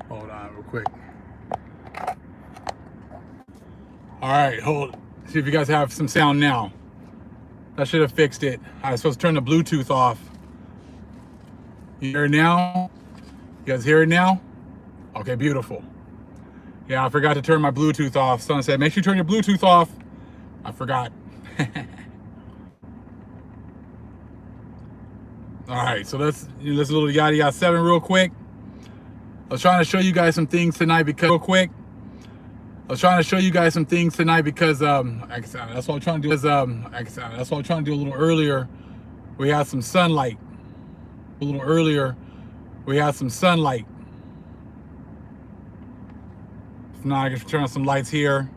Hold on real quick. All right, hold. See if you guys have some sound now. That should have fixed it. I was supposed to turn the Bluetooth off. You hear it now? You guys hear it now? Okay, beautiful. Yeah, I forgot to turn my Bluetooth off. Someone said, make sure you turn your Bluetooth off. I forgot. All right, so let's a little Yada Yada 7 real quick. I was trying to show you guys some things tonight because that's what I'm trying to do. That's what I'm trying to do a little earlier. We had some sunlight. So now I can turn on some lights here.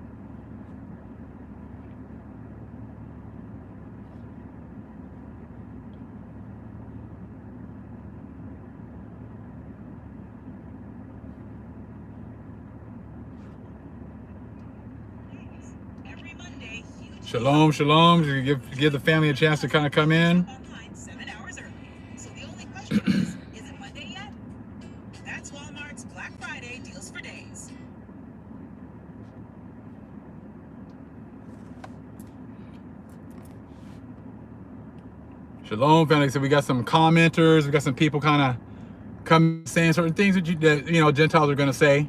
Shalom, shalom. Give the family a chance to kind of come in. So the only question is it Monday yet? That's Walmart's Black Friday deals for days. Shalom, family. So we got some commenters. We got some people kind of come saying certain things that Gentiles are going to say,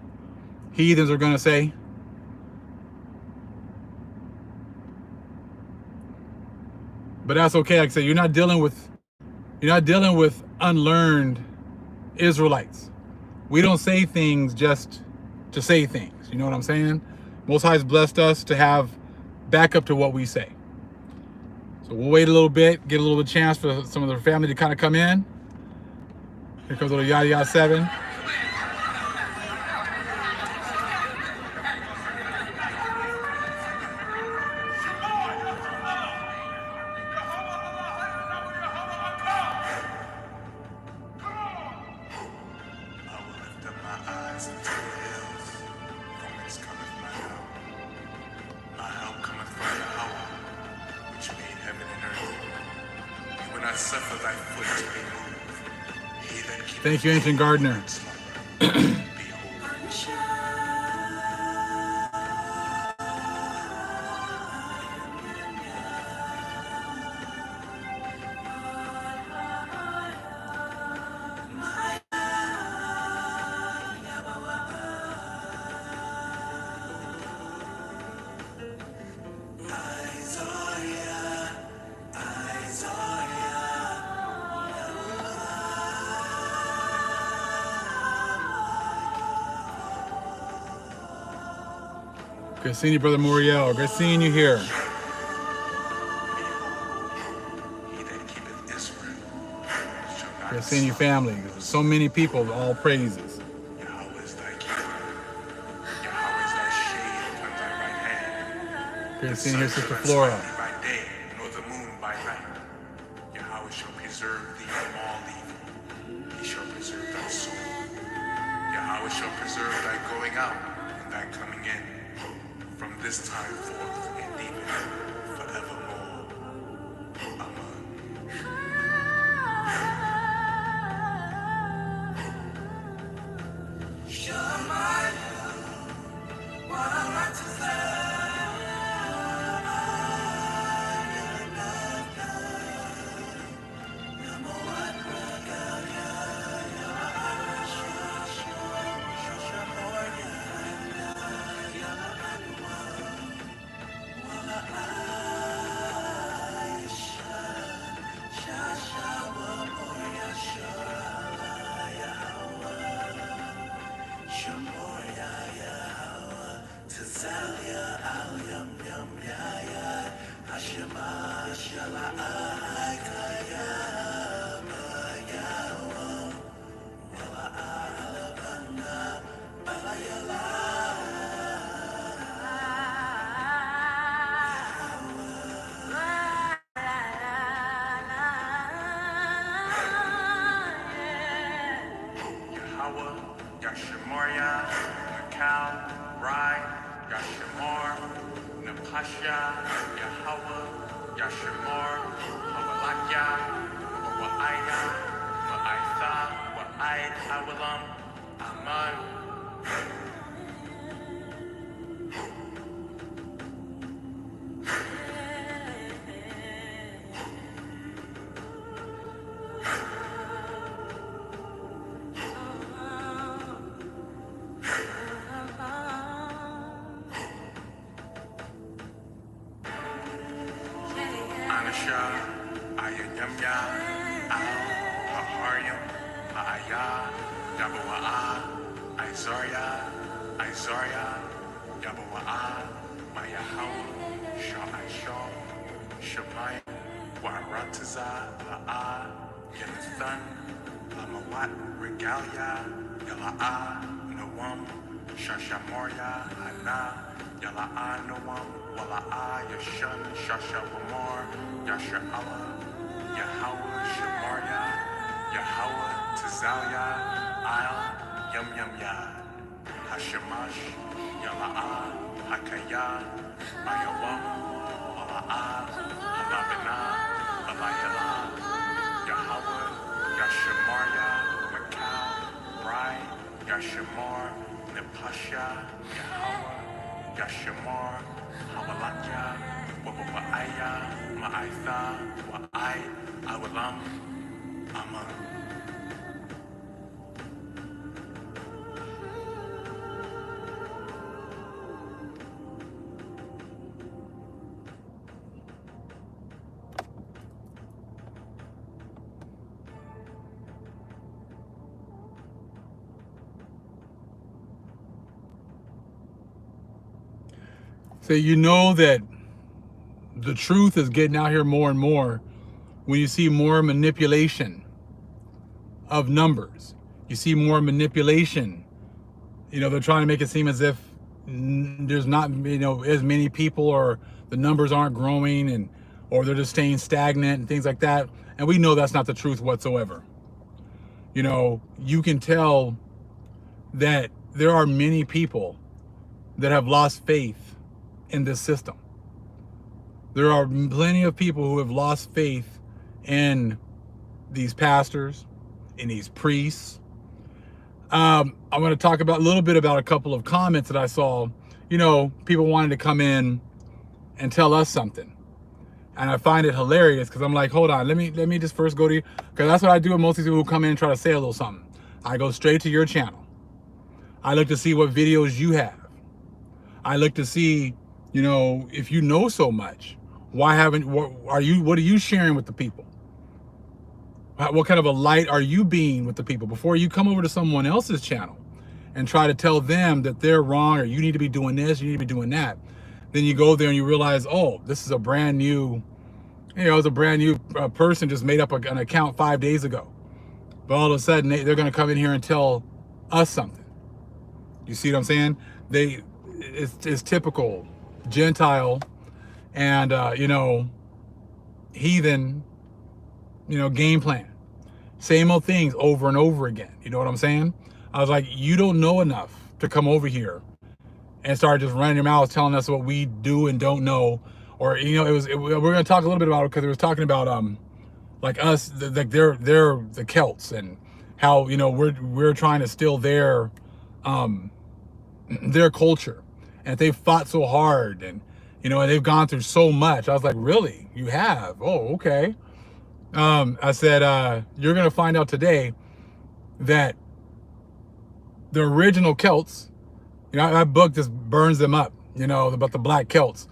heathens are going to say. But that's okay. Like I said, you're not dealing with unlearned Israelites. We don't say things just to say things. You know what I'm saying? Most High has blessed us to have backup to what we say. So we'll wait a little bit, get a little bit of chance for some of the family to kind of come in. Here comes a little Yada Yada 7. Thank you, Ancient Gardener. Good seeing you, Brother Moriel. Good seeing you here. Good seeing you, family. So many people, all praises. Good seeing you, Sister Flora. This time forth and even forevermore. Yashimoria, Nakal, Rai, Yashimor, Napasha, Yahweh, Yashimor, Hawalakya, Hawaaya, Wa'ai Hawalam Aman. Anasha, Ayanyamya, Al, Haharyam, Aaya, Yabawa'a, Izaria, Yabawa'a, Mayahaw, Sha'asham, Shamay, Warataza, La'a, Yanathan, Lamawat, Regalia, Yala'a, Nawam, Shashamoria, Ana, Yala'a, Nawam, Wala'a, Yashan, Shashawamar, Yasha'ala, Yahweh, Shamaria, Yahweh, Tizalia, Isle, Yum Yum Ya, Hashemash, Yala'a, Hakaya, Ayawam, Wala'a, Alabana, Alayala, Yahweh, Yashamaria, Makau, Rai, Yashamar, Nepasha, Yahweh, Yashamar, Hawalanya, Wabawa'aya, Ma'aitha, Wa'ai, Awalam, Aman. So you know that the truth is getting out here more and more when you see more manipulation of numbers. You see more manipulation. You know, they're trying to make it seem as if there's not, as many people, or the numbers aren't growing, and or they're just staying stagnant and things like that. And we know that's not the truth whatsoever. You can tell that there are many people that have lost faith in this system. There are plenty of people who have lost faith in these pastors, in these priests. I'm going to talk a little bit about a couple of comments that I saw. People wanted to come in and tell us something, and I find it hilarious because I'm like, hold on, let me just first go to you, because that's what I do with most of these people who come in and try to say a little something. I go straight to your channel. I look to see what videos you have. I look to see, if you know so much, what are you sharing with the people? What kind of a light are you being with the people before you come over to someone else's channel and try to tell them that they're wrong, or you need to be doing this, you need to be doing that? Then you go there and you realize, oh, this is a brand new, it's a brand new person just made up an account 5 days ago. But all of a sudden they're going to come in here and tell us something. You see what I'm saying? It's typical Gentile and heathen game plan. Same old things over and over again. You know what I'm saying? I was like, you don't know enough to come over here and start just running your mouth telling us what we do and don't know. Or we're going to talk a little bit about it, because it was talking about like us, like they're the Celts, and how we're trying to steal their culture, and they've fought so hard, and and they've gone through so much. I was like, really? You have? Oh, okay. I said, you're gonna find out today that the original Celts, that book just burns them up, about the Black Celts.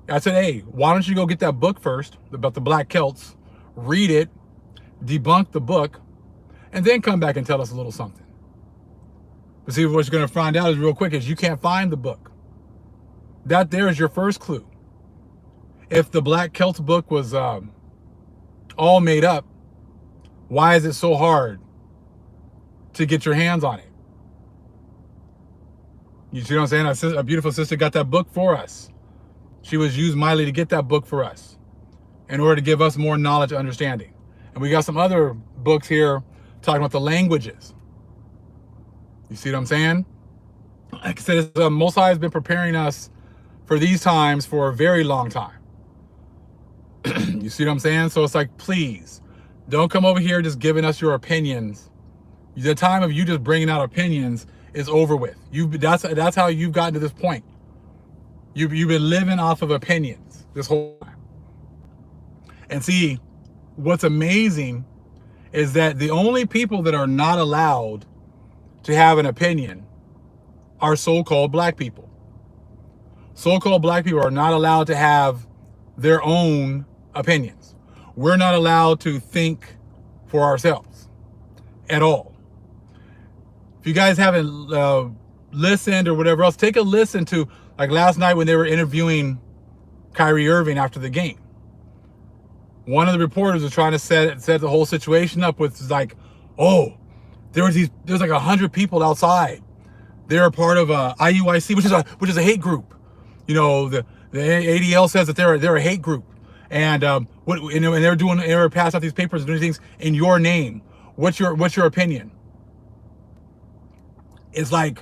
I said, hey, why don't you go get that book first about the Black Celts, read it, debunk the book, and then come back and tell us a little something. But see, what you're going to find out is real quick is you can't find the book. That there is your first clue. If the Black Celts book was all made up, why is it so hard to get your hands on it? You see what I'm saying? A beautiful sister got that book for us. She was used mightily to get that book for us in order to give us more knowledge and understanding. And we got some other books here talking about the languages. You see what I'm saying? Like I said, Most High has been preparing us for these times for a very long time. You see what I'm saying? So it's like, please, don't come over here just giving us your opinions The time of you just bringing out opinions is over with. That's how you've gotten to this point. You've been living off of opinions this whole time. And see, what's amazing is that the only people that are not allowed to have an opinion are so-called black people. So-called black people are not allowed to have their own opinions. We're not allowed to think for ourselves at all. If you guys haven't listened or whatever else, take a listen to, like last night when they were interviewing Kyrie Irving after the game. One of the reporters was trying to set the whole situation up with like, oh, there's like 100 people outside. They're a part of IUIC, which is a hate group. You know, the ADL says that they're a hate group, and and they were passing out these papers and doing things in your name. What's your opinion? It's like,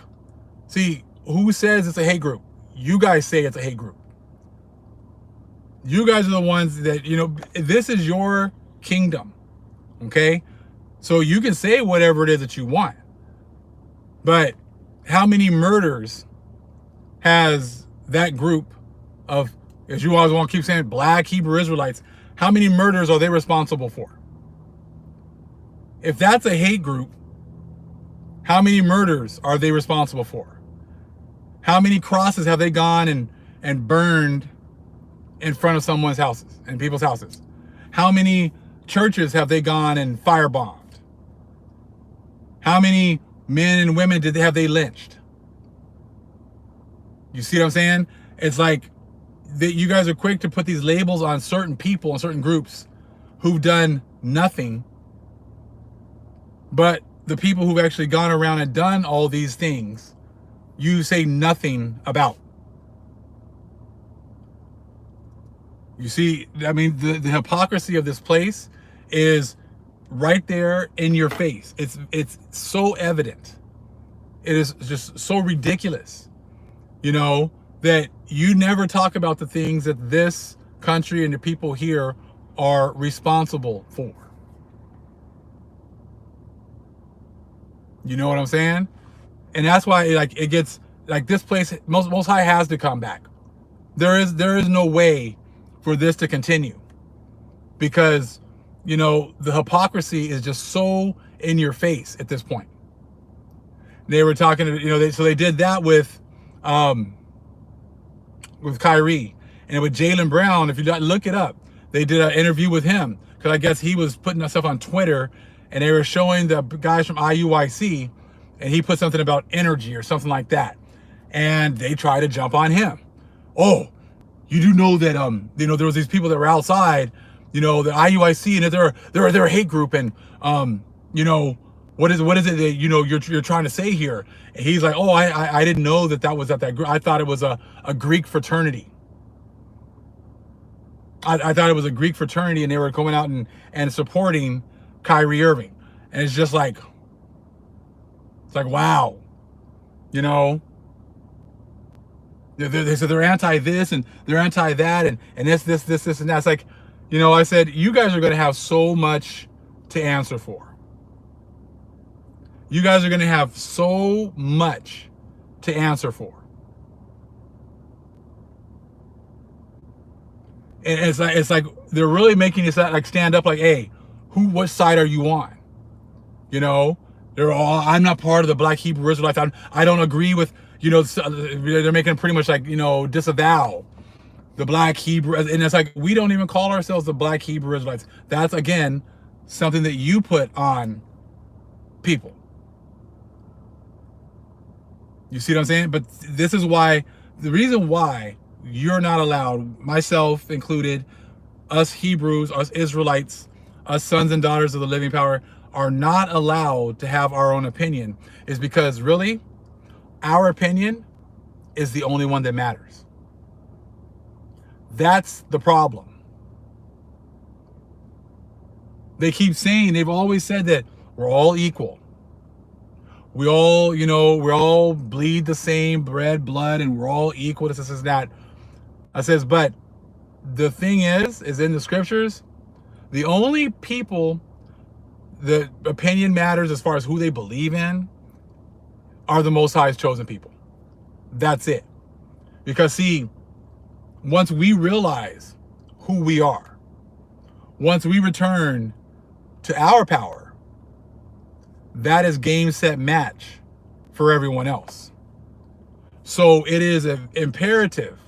see, who says it's a hate group? You guys say it's a hate group. You guys are the ones that, you know, this is your kingdom, okay? So you can say whatever it is that you want. But how many murders has that group of, as you always want to keep saying, black Hebrew Israelites, how many murders are they responsible for? If that's a hate group, how many murders are they responsible for? How many crosses have they gone and burned in front of someone's houses and people's houses? How many churches have they gone and firebombed? How many men and women have they lynched? You see what I'm saying? It's like that you guys are quick to put these labels on certain people and certain groups who've done nothing, but the people who've actually gone around and done all these things, you say nothing about. You see, I mean, the hypocrisy of this place is right there in your face. It's so evident. It is just so ridiculous, you know, that you never talk about the things that this country and the people here are responsible for. You know what I'm saying? And that's why it gets like this place, Most High has to come back. There is no way for this to continue, because, you know, the hypocrisy is just so in your face at this point. They were talking, you know, so they did that with Kyrie, and with Jaylen Brown. If you look it up, they did an interview with him, because I guess he was putting stuff on Twitter, and they were showing the guys from IUIC, and he put something about energy or something like that, and they tried to jump on him. Oh, you do know that you know, there was these people that were outside, you know, the IUIC, and they're a hate group, and you know, what is it that, you know, you're trying to say here? And he's like, oh, I didn't know that was at that group. I thought it was a Greek fraternity. I thought it was a Greek fraternity, and they were going out and supporting Kyrie Irving. And it's just like, it's like, wow, you know, they said they're anti this and they're anti that, and this and that. It's like, you know, I said, you guys are going to have so much to answer for. You guys are going to have so much to answer for. And it's like they're really making you stand up like, hey, what side are you on? You know, they're all, I'm not part of the black Hebrew Israelites. I don't agree with, you know, they're making pretty much like, you know, disavow the black Hebrew. And it's like, we don't even call ourselves the black Hebrew Israelites. That's, again, something that you put on people. You see what I'm saying? But this is why, the reason why you're not allowed, myself included, us Hebrews, us Israelites, us sons and daughters of the living power, are not allowed to have our own opinion, is because really, our opinion is the only one that matters. That's the problem. They keep saying, they've always said that we're all equal. We all, you know, we all bleed the same red blood, and we're all equal. This is that. I says, but the thing is in the scriptures, the only people the opinion matters as far as who they believe in are the Most High's chosen people. That's it. Because see, once we realize who we are, once we return to our power, that is game, set, match for everyone else. So it is imperative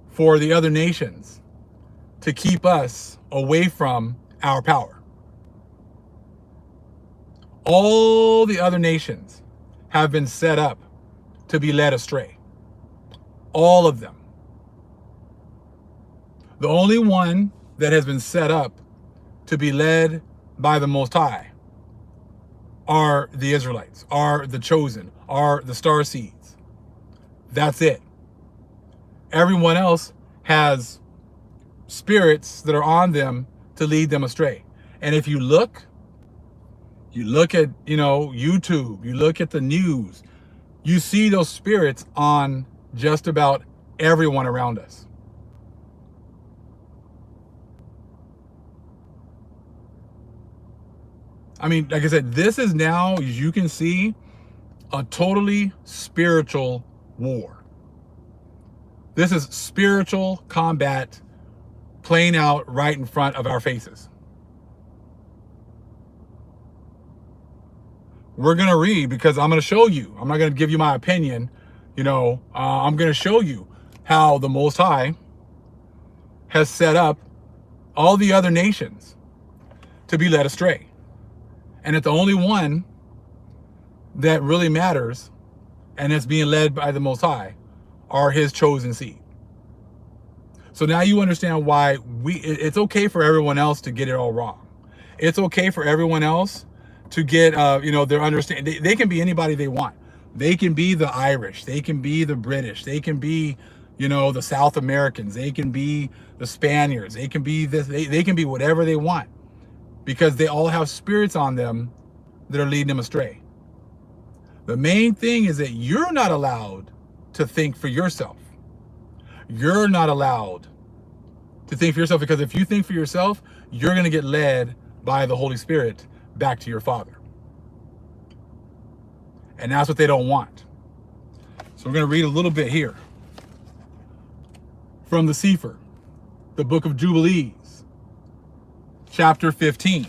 for the other nations to keep us away from our power. All the other nations have been set up to be led astray. All of them. The only one that has been set up to be led by the Most High are the Israelites, are the chosen, are the star seeds. That's it. Everyone else has spirits that are on them to lead them astray. And if you look at, YouTube, you look at the news, you see those spirits on just about everyone around us. I mean, like I said, this is now, as you can see, a totally spiritual war. This is spiritual combat playing out right in front of our faces. We're going to read, because I'm going to show you. I'm not going to give you my opinion. I'm going to show you how the Most High has set up all the other nations to be led astray. And that the only one that really matters and is being led by the Most High are his chosen seed. So now you understand why it's okay for everyone else to get it all wrong. It's okay for everyone else to get, their understanding. They can be anybody they want. They can be the Irish. They can be the British. They can be, the South Americans. They can be the Spaniards. They can be this. They can be whatever they want, because they all have spirits on them that are leading them astray. The main thing is that you're not allowed to think for yourself. You're not allowed to think for yourself, because if you think for yourself, you're going to get led by the Holy Spirit back to your Father. And that's what they don't want. So we're going to read a little bit here from the Sefer, the book of Jubilees, chapter 15.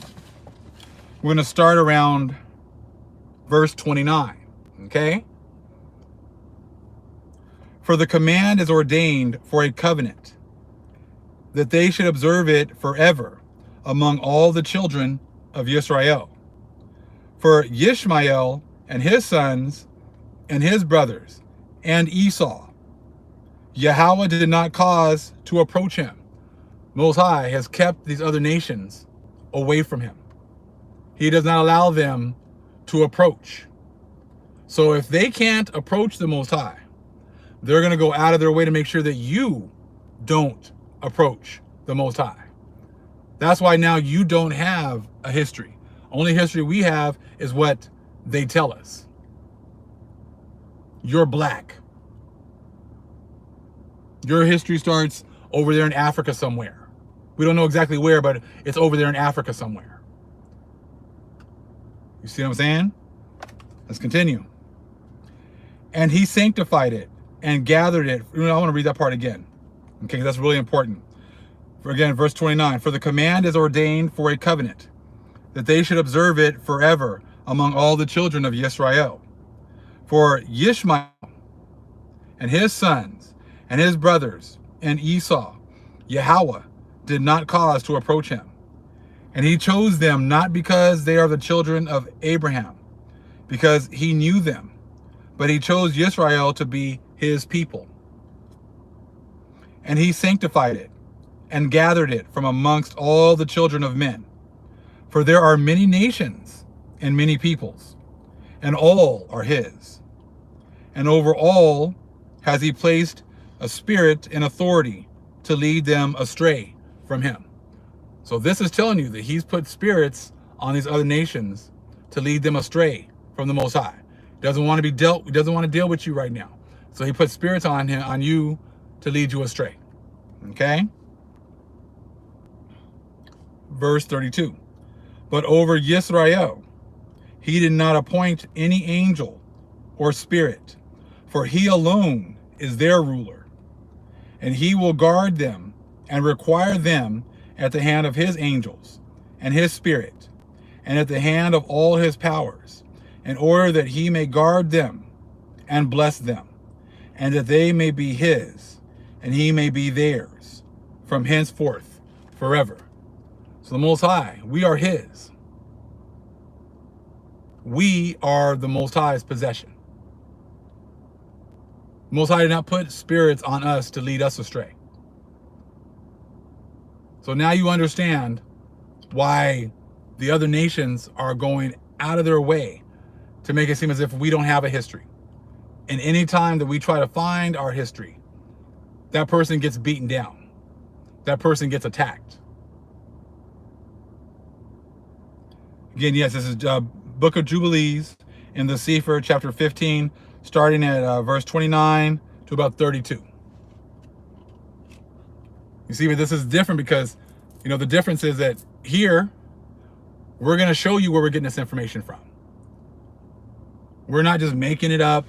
We're going to start around verse 29. Okay? For the command is ordained for a covenant, that they should observe it forever among all the children of Israel. For Ishmael and his sons and his brothers and Esau, Yahweh did not cause to approach him. Most High has kept these other nations away from him. He does not allow them to approach. So if they can't approach the Most High, they're going to go out of their way to make sure that you don't approach the Most High. That's why now you don't have a history. Only history we have is what they tell us. You're black. Your history starts over there in Africa somewhere. We don't know exactly where, but it's over there in Africa somewhere. You see what I'm saying? Let's continue. And he sanctified it and gathered it. I want to read that part again. Okay, that's really important. For again, verse 29. For the command is ordained for a covenant, that they should observe it forever among all the children of Israel. For Ishmael and his sons and his brothers and Esau, Yahweh did not cause to approach him. And he chose them not because they are the children of Abraham, because he knew them, but he chose Israel to be his people. And he sanctified it and gathered it from amongst all the children of men. For there are many nations and many peoples, and all are his. And over all has he placed a spirit and authority to lead them astray from him. So this is telling you that he's put spirits on these other nations to lead them astray from the Most High. He doesn't want to deal with you right now. So he put spirits on you to lead you astray. Okay? Verse 32. But over Yisrael, he did not appoint any angel or spirit, for he alone is their ruler. And he will guard them and require them at the hand of his angels and his spirit, and at the hand of all his powers, in order that he may guard them and bless them, and that they may be his, and he may be theirs, from henceforth forever. So the Most High, we are his. We are the Most High's possession. Most High did not put spirits on us to lead us astray. So now you understand why the other nations are going out of their way to make it seem as if we don't have a history. And any time that we try to find our history, that person gets beaten down. That person gets attacked. Again, yes, this is Book of Jubilees in the Sefer, chapter 15, starting at verse 29 to about 32. You see, but this is different because, you know, the difference is that here, we're going to show you where we're getting this information from. We're not just making it up.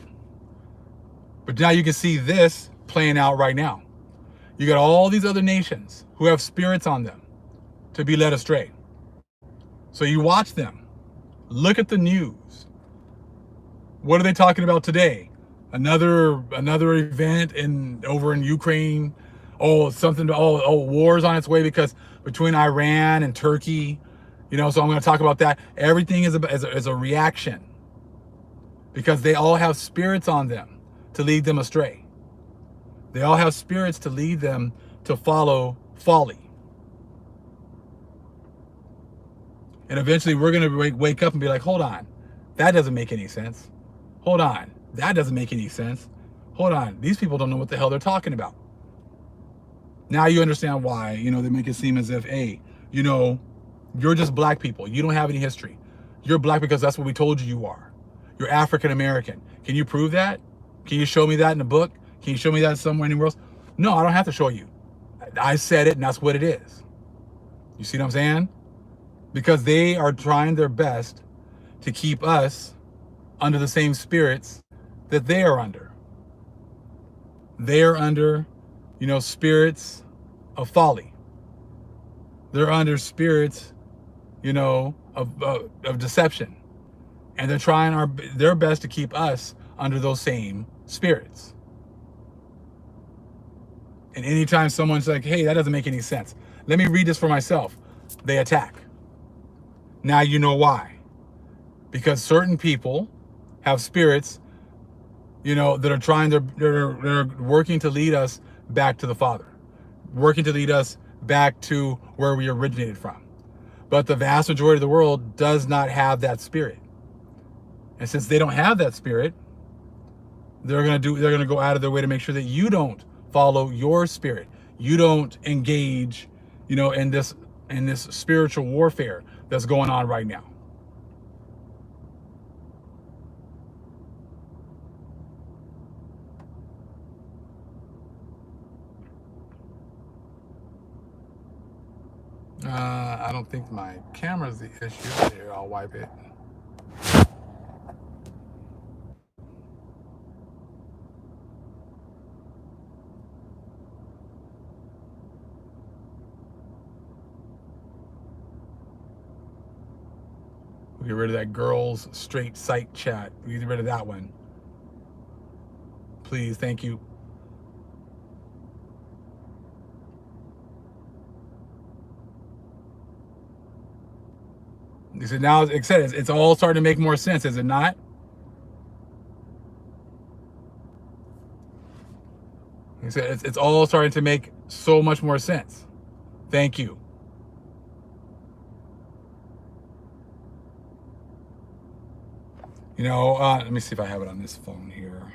But now you can see this playing out right now. You got all these other nations who have spirits on them to be led astray. So you watch them. Look at the news. What are they talking about today? Another event over in Ukraine. Oh, something. Oh, war's on its way because between Iran and Turkey. You know, so I'm going to talk about that. Everything is a reaction because they all have spirits on them to lead them astray. They all have spirits to lead them to follow folly. And eventually we're going to wake up and be like, hold on, that doesn't make any sense. Hold on, that doesn't make any sense. Hold on, these people don't know what the hell they're talking about. Now you understand why, you know, they make it seem as if, hey, you know, you're just black people. You don't have any history. You're black because that's what we told you you are. You're African American. Can you prove that? Can you show me that in a book? Can you show me that somewhere anywhere else? No, I don't have to show you. I said it and that's what it is. You see what I'm saying? Because they are trying their best to keep us under the same spirits that they are under. They are under, you know, spirits of folly. They're under spirits, you know, of deception. And they're trying their best to keep us under those same spirits. And anytime someone's like, hey, that doesn't make any sense. Let me read this for myself. They attack. Now you know why. Because certain people have spirits, you know, that are they're working to lead us back to the Father. Working to lead us back to where we originated from. But the vast majority of the world does not have that spirit. And since they don't have that spirit, they're going to go out of their way to make sure that you don't follow your spirit. You don't engage, you know, in this spiritual warfare that's going on right now. I don't think my camera's the issue. Here, I'll wipe it. We'll get rid of that girls straight sight chat. We'll get rid of that one. Please, thank you. You said now, it's all starting to make more sense, is it not? You said it's all starting to make so much more sense. Thank you. You know, let me see if I have it on this phone here.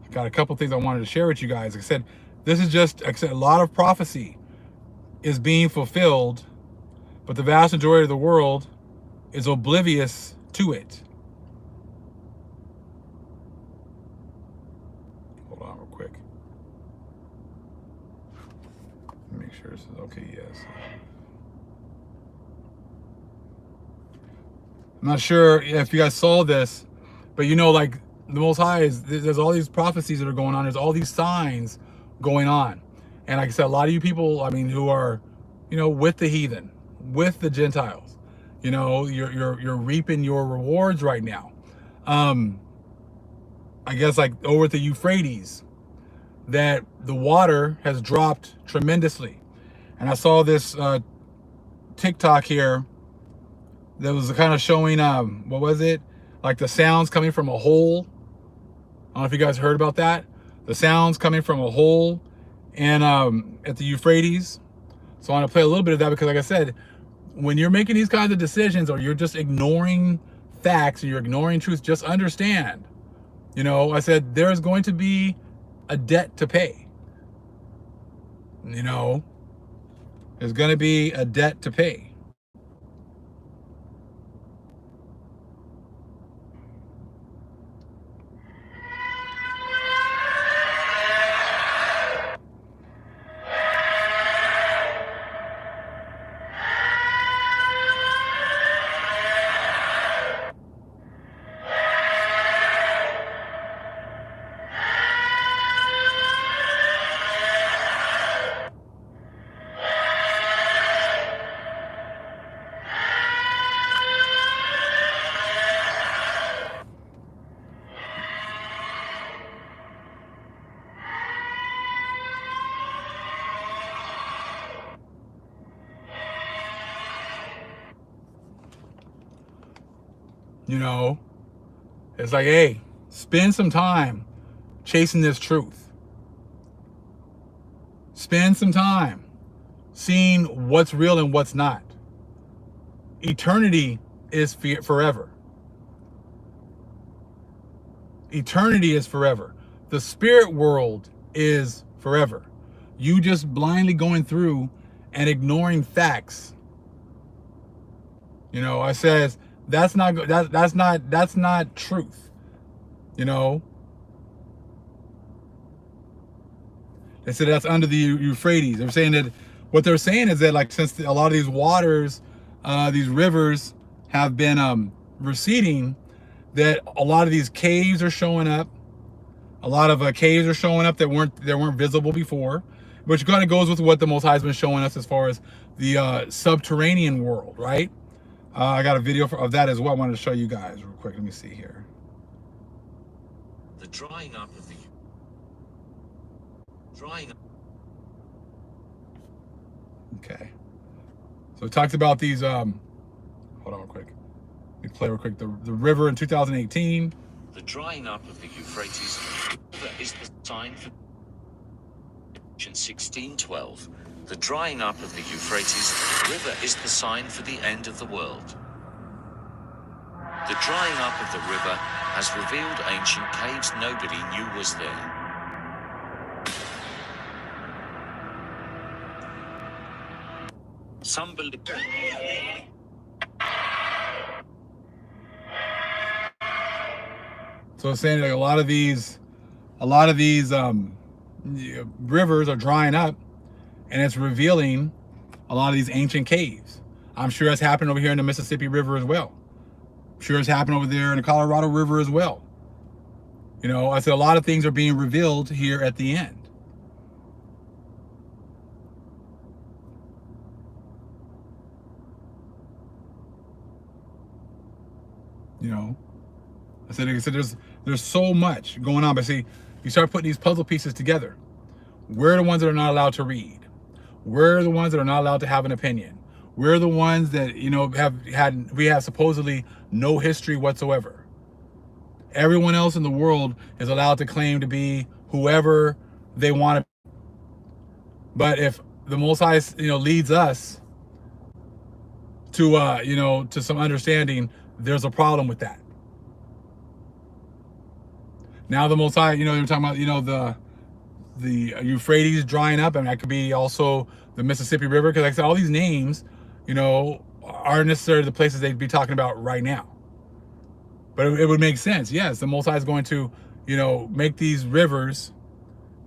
I got a couple things I wanted to share with you guys. Like I said, this is just, like I said, a lot of prophecy is being fulfilled, but the vast majority of the world is oblivious to it. Hold on real quick. Make sure this is okay, yes. I'm not sure if you guys saw this, but you know, like the Most High is, there's all these prophecies that are going on. There's all these signs going on. And like I said, a lot of you people, I mean, who are, you know, with the heathen, with the Gentiles, you know, you're reaping your rewards right now. I guess like over at the Euphrates, that the water has dropped tremendously. And I saw this TikTok here that was kind of showing, what was it? Like the sounds coming from a hole. I don't know if you guys heard about that. The sounds coming from a hole and at the Euphrates. So I want to play a little bit of that because like I said, when you're making these kinds of decisions or you're just ignoring facts or you're ignoring truth, just understand, you know, I said there's going to be a debt to pay. You know, there's going to be a debt to pay. You know, it's like, hey, spend some time chasing this truth. Spend some time seeing what's real and what's not. Eternity is forever. Eternity is forever. The spirit world is forever. You just blindly going through and ignoring facts. You know, I says that's not truth. You know, they said that's under the Euphrates. They're saying that what they're saying is that like since a lot of these waters, these rivers have been receding, that a lot of these caves are showing up. A lot of caves are showing up that weren't visible before, which kind of goes with what the Most High has been showing us as far as the subterranean world, right? I got a video of that as well. I wanted to show you guys real quick. Let me see here. The drying up of the Okay. So it talks about these. Hold on real quick. Let me play real quick. The river in 2018. The drying up of the Euphrates River is the sign for 1612. The drying up of the Euphrates River is the sign for the end of the world. The drying up of the river has revealed ancient caves nobody knew was there. Some believe. So it's saying like a lot of these rivers are drying up, and it's revealing a lot of these ancient caves. I'm sure that's happened over here in the Mississippi River as well. I'm sure it's happened over there in the Colorado River as well. You know, I said a lot of things are being revealed here at the end. You know, I said there's so much going on, but see, you start putting these puzzle pieces together. We're the ones that are not allowed to read. We're the ones that are not allowed to have an opinion. We're the ones that, you know, we have supposedly no history whatsoever. Everyone else in the world is allowed to claim to be whoever they want to. But if the Most High, you know, leads us to, you know, to some understanding, there's a problem with that. Now the Most High, you know, they're talking about, you know, the Euphrates drying up, and that could be also the Mississippi River, because like I said, all these names, you know, aren't necessarily the places they'd be talking about right now. But it would make sense. Yes, the Most High is going to, you know, make these rivers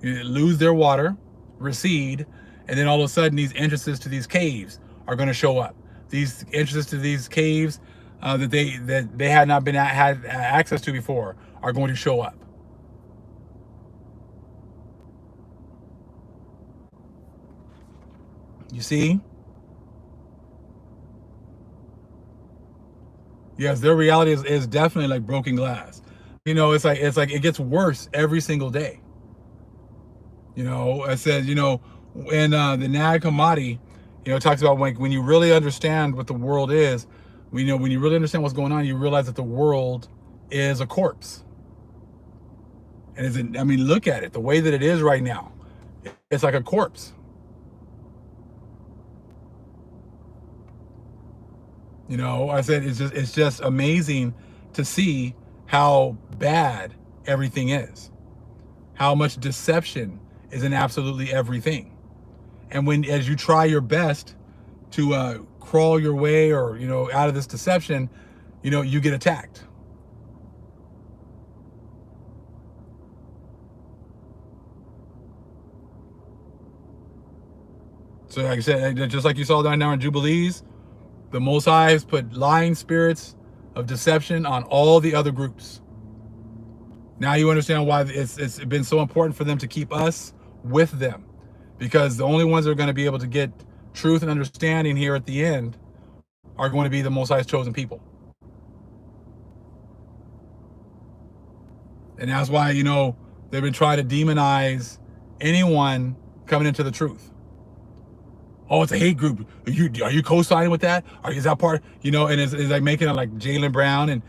lose their water, recede, and then all of a sudden these entrances to these caves are going to show up. These entrances to these caves that they had not had access to before are going to show up. You see? Yes, their reality is definitely like broken glass. You know, it's like it gets worse every single day. You know, it says, you know, when the Nag Hammadi, you know, talks about when you really understand what the world is, when you really understand what's going on, you realize that the world is a corpse. And I mean, look at it, the way that it is right now. It's like a corpse. You know, I said it's just amazing to see how bad everything is, how much deception is in absolutely everything. And as you try your best to crawl your way, or, you know, out of this deception, you know, you get attacked. So like I said, just like you saw down there in Jubilees, the Most High has put lying spirits of deception on all the other groups. Now you understand why it's been so important for them to keep us with them, because the only ones that are going to be able to get truth and understanding here at the end are going to be the Most High's chosen people. And that's why, you know, they've been trying to demonize anyone coming into the truth. Oh, it's a hate group. Are you co-signing with that? Is that part? You know, and it's like making it like Jaylen Brown and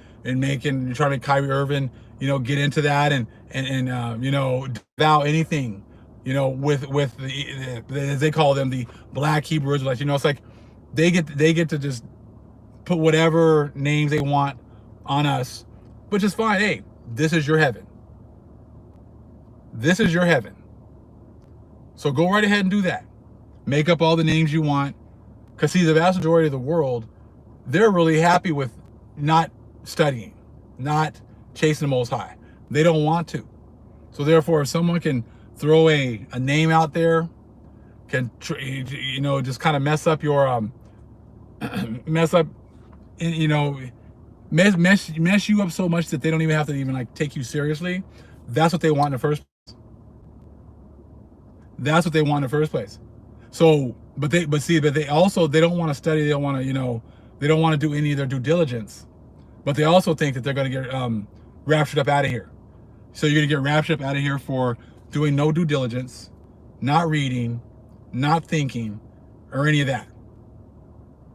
trying to Kyrie Irving, you know, get into that and you know, vow anything, you know, with the as they call them, the Black Hebrew Israelites. You know, it's like they get to just put whatever names they want on us, which is fine. Hey, this is your heaven. This is your heaven. So go right ahead and do that. Make up all the names you want. Because see, the vast majority of the world, they're really happy with not studying, not chasing the Most High. They don't want to. So therefore, if someone can throw a name out there, can, you know, just kind of mess up your, you know, mess you up so much that they don't even have to even like take you seriously. That's what they want in the first place. That's what they want in the first place. So, but they also, they don't want to study. They don't want to, you know, they don't want to do any of their due diligence, but they also think that they're going to get raptured up out of here. So you're going to get raptured up out of here for doing no due diligence, not reading, not thinking, or any of that.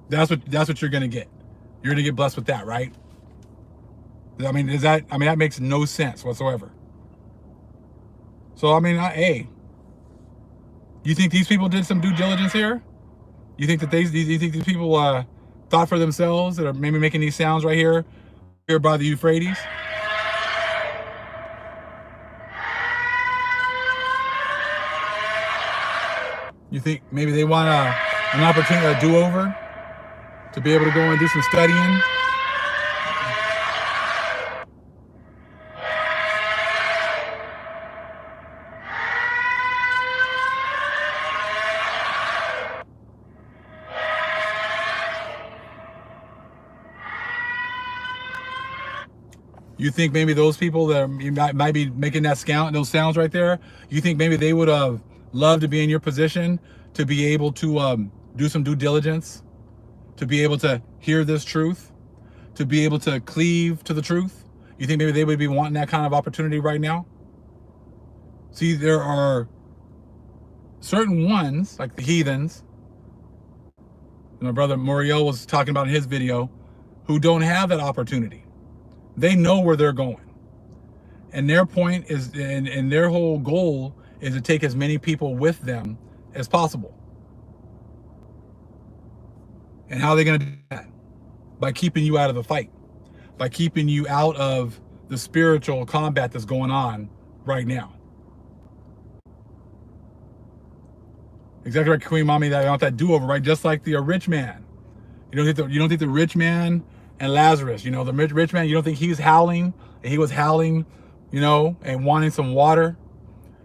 That's what you're going to get. You're going to get blessed with that, right? I mean, that makes no sense whatsoever. So, I mean, hey, you think these people did some due diligence here? You think that you think these people thought for themselves, that are maybe making these sounds right here by the Euphrates? You think maybe they want an opportunity, a do-over, to be able to go and do some studying? You think maybe those people that might be making those sounds right there, you think maybe they would have loved to be in your position, to be able to do some due diligence, to be able to hear this truth, to be able to cleave to the truth? You think maybe they would be wanting that kind of opportunity right now? See, there are certain ones, like the heathens, my brother Muriel was talking about in his video, who don't have that opportunity. They know where they're going. And their point is, and their whole goal is to take as many people with them as possible. And how are they going to do that? By keeping you out of the fight. By keeping you out of the spiritual combat that's going on right now. Exactly right, Queen Mommy, that I want that do-over, right? Just like the rich man. You don't think the rich man and Lazarus, you know, the rich man, you don't think he's howling, and he was howling, you know, and wanting some water?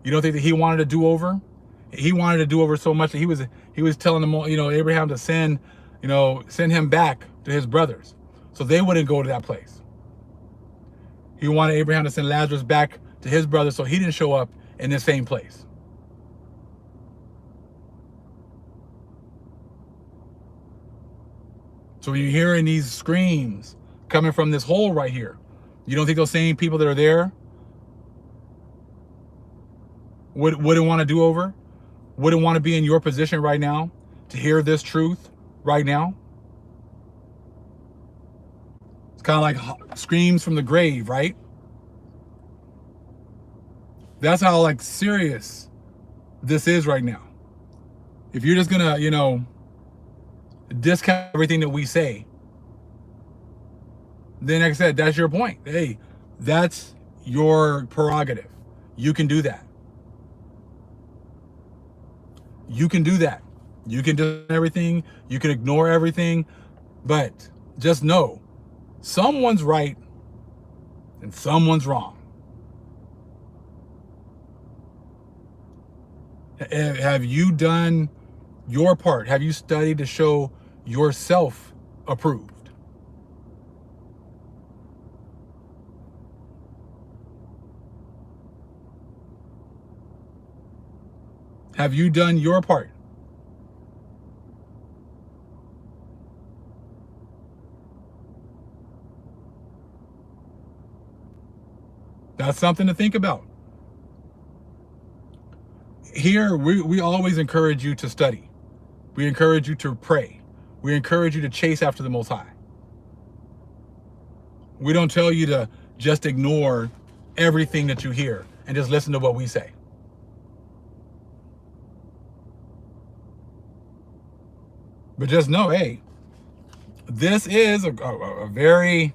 You don't think that he wanted a do-over? He wanted a do-over so much that he was telling them, you know, Abraham to send him back to his brothers. so they wouldn't go to that place. He wanted Abraham to send Lazarus back to his brother so he didn't show up in the same place. So when you're hearing these screams coming from this hole right here, you don't think those same people that are there wouldn't want to do over? Wouldn't want to be in your position right now to hear this truth right now? It's kind of like screams from the grave, right? That's how like serious this is right now. If you're just gonna, discount everything that we say, then like I said, that's your point. Hey, that's your prerogative. You can do that. You can do that. You can do everything. You can ignore everything. But just know, someone's right and someone's wrong. Have you done your part? Have you studied to show yourself approved? Have you done your part? That's something to think about. Here, we always encourage you to study. We encourage you to pray. We encourage you to chase after the Most High. We don't tell you to just ignore everything that you hear and just listen to what we say. But just know, hey, this is a very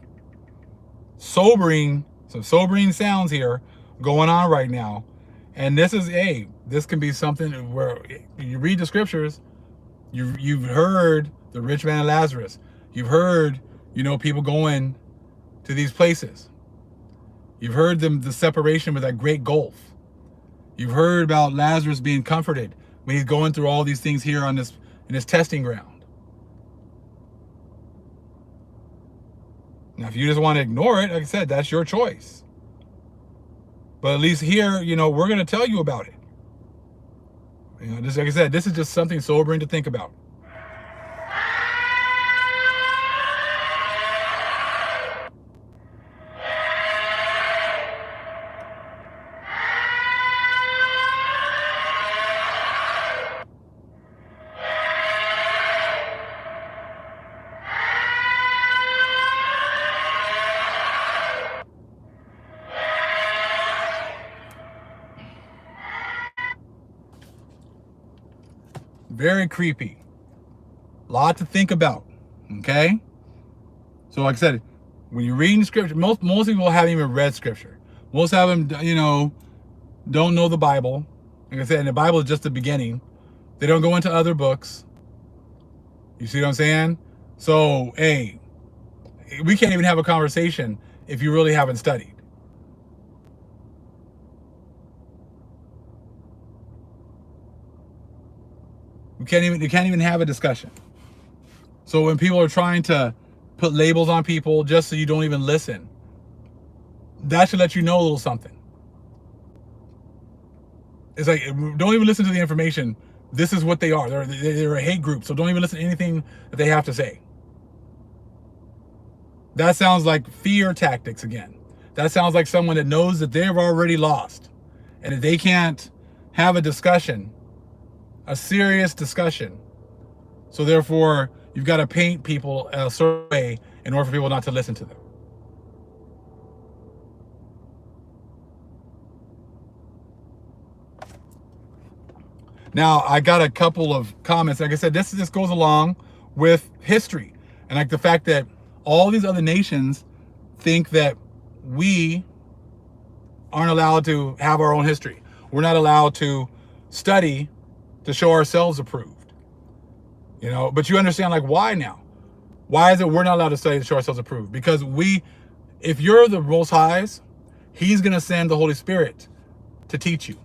sobering, some sobering sounds here going on right now. And this is, this can be something where you read the scriptures, you've heard the rich man and Lazarus. You've heard, people going to these places. You've heard the separation with that great gulf. You've heard about Lazarus being comforted when he's going through all these things here in this testing ground. Now, if you just want to ignore it, like I said, that's your choice. But at least here, we're going to tell you about it. Just like I said, this is just something sobering to think about. Very creepy. A lot to think about. Okay? So like I said, when you're reading scripture, most people haven't even read scripture. Most of them, don't know the Bible. Like I said, and the Bible is just the beginning. They don't go into other books. You see what I'm saying? So, hey, we can't even have a conversation if you really haven't studied. You can't even have a discussion. So when people are trying to put labels on people just so you don't even listen, that should let you know a little something. It's like, don't even listen to the information. This is what they are. They're a hate group, so don't even listen to anything that they have to say. That sounds like fear tactics again. That sounds like someone that knows that they've already lost and that they can't have a discussion, a serious discussion. So therefore, you've got to paint people a certain way in order for people not to listen to them. Now, I got a couple of comments. Like I said, this goes along with history. And like the fact that all these other nations think that we aren't allowed to have our own history. We're not allowed to study to show ourselves approved. But you understand, like, why now? Why is it we're not allowed to study to show ourselves approved? Because if you're the Most High's, He's going to send the Holy Spirit to teach you.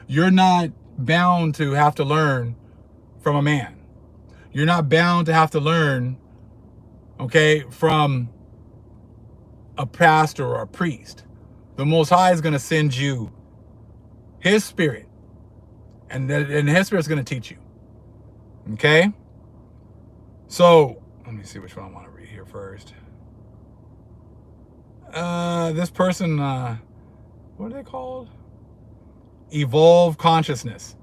You're not bound to have to learn from a man. You're not bound to have to learn, okay, from a pastor or a priest. The Most High is going to send you his spirit, and his spirit is going to teach you. Okay? So, let me see which one I want to read here first. This person, what are they called? Evolve Consciousness.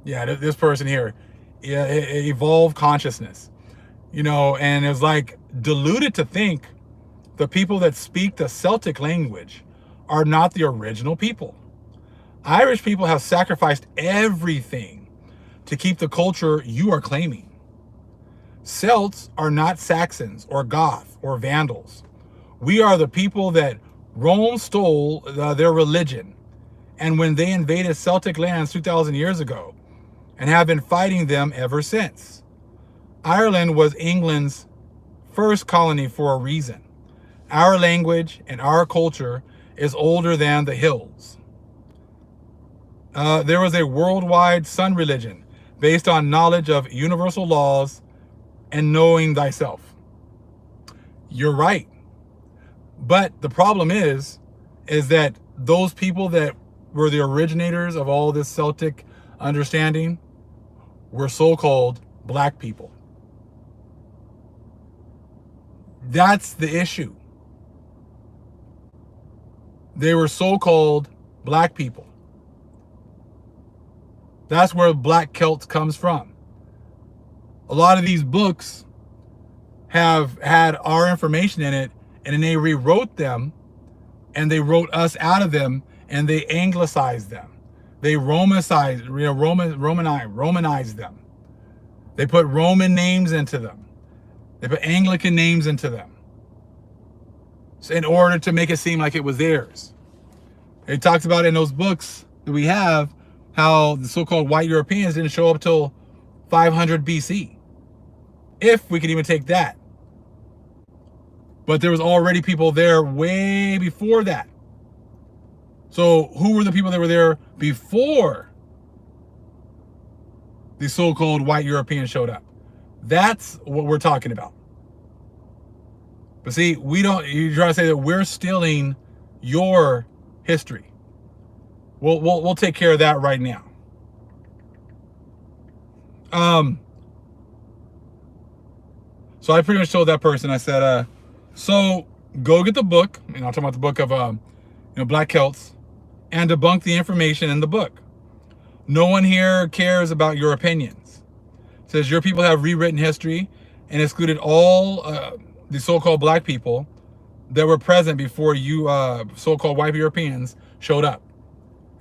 Yeah, this person here. Yeah, Evolve Consciousness. You know, and it's like deluded to think the people that speak the Celtic language are not the original people. Irish people have sacrificed everything to keep the culture you are claiming. Celts are not Saxons or Goth or Vandals. We are the people that Rome stole their religion, and when they invaded Celtic lands 2,000 years ago, and have been fighting them ever since. Ireland was England's first colony for a reason. Our language and our culture is older than the hills. There was a worldwide sun religion based on knowledge of universal laws and knowing thyself. You're right. But the problem is that those people that were the originators of all this Celtic understanding were so-called black people. That's the issue. They were so-called black people. That's where Black Celts comes from. A lot of these books have had our information in it, and then they rewrote them, and they wrote us out of them, and they anglicized them. They romanized them. They put Roman names into them. They put Anglican names into them in order to make it seem like it was theirs. It talks about in those books that we have how the so-called white Europeans didn't show up till 500 BC, if we could even take that. But there was already people there way before that. So who were the people that were there before the so-called white Europeans showed up? That's what we're talking about. But see, you're trying to say that we're stealing your history. We'll take care of that right now. So I pretty much told that person, I said, so go get the book, and I'll talk about the book of Black Celts, and debunk the information in the book. No one here cares about your opinions. It says your people have rewritten history and excluded all the so-called black people that were present before you so-called white Europeans showed up.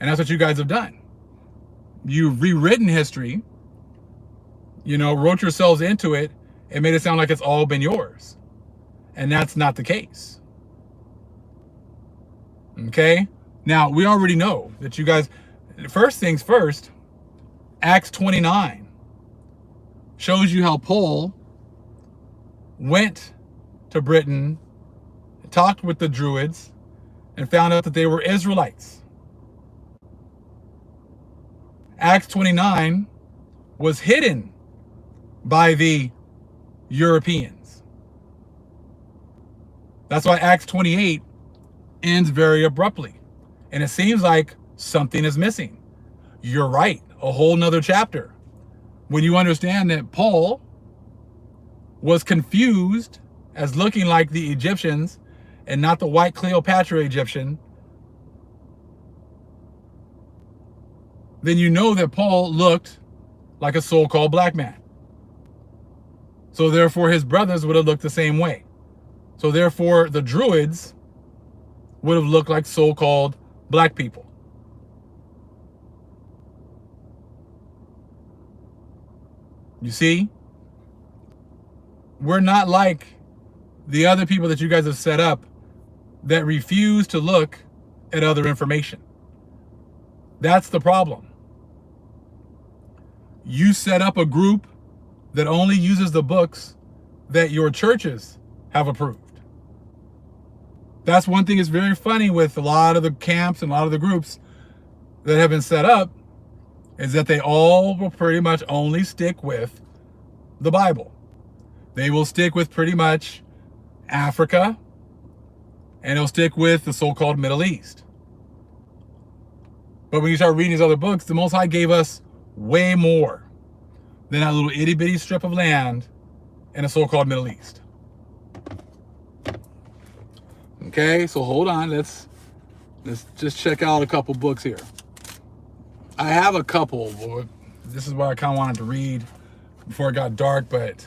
And that's what you guys have done. You've rewritten history, wrote yourselves into it, and made it sound like it's all been yours. And that's not the case. Okay? Now, we already know that you guys, first things first, Acts 29 shows you how Paul went to Britain, talked with the Druids, and found out that they were Israelites. Acts 29 was hidden by the Europeans. That's why Acts 28 ends very abruptly. And it seems like something is missing. You're right, a whole nother chapter. When you understand that Paul was confused as looking like the Egyptians and not the white Cleopatra Egyptian, then you know that Paul looked like a so-called black man. So therefore his brothers would have looked the same way. So therefore the Druids would have looked like so-called black people. You see? We're not like the other people that you guys have set up that refuse to look at other information. That's the problem. You set up a group that only uses the books that your churches have approved. That's one thing that's very funny with a lot of the camps and a lot of the groups that have been set up, is that they all will pretty much only stick with the Bible. they will stick with pretty much Africa, and they'll stick with the so-called Middle East. But when you start reading these other books, the Most High gave us way more than that little itty-bitty strip of land in the so-called Middle East. Okay, so hold on. Let's just check out a couple books here. I have a couple. Boy. This is what I kind of wanted to read before it got dark, but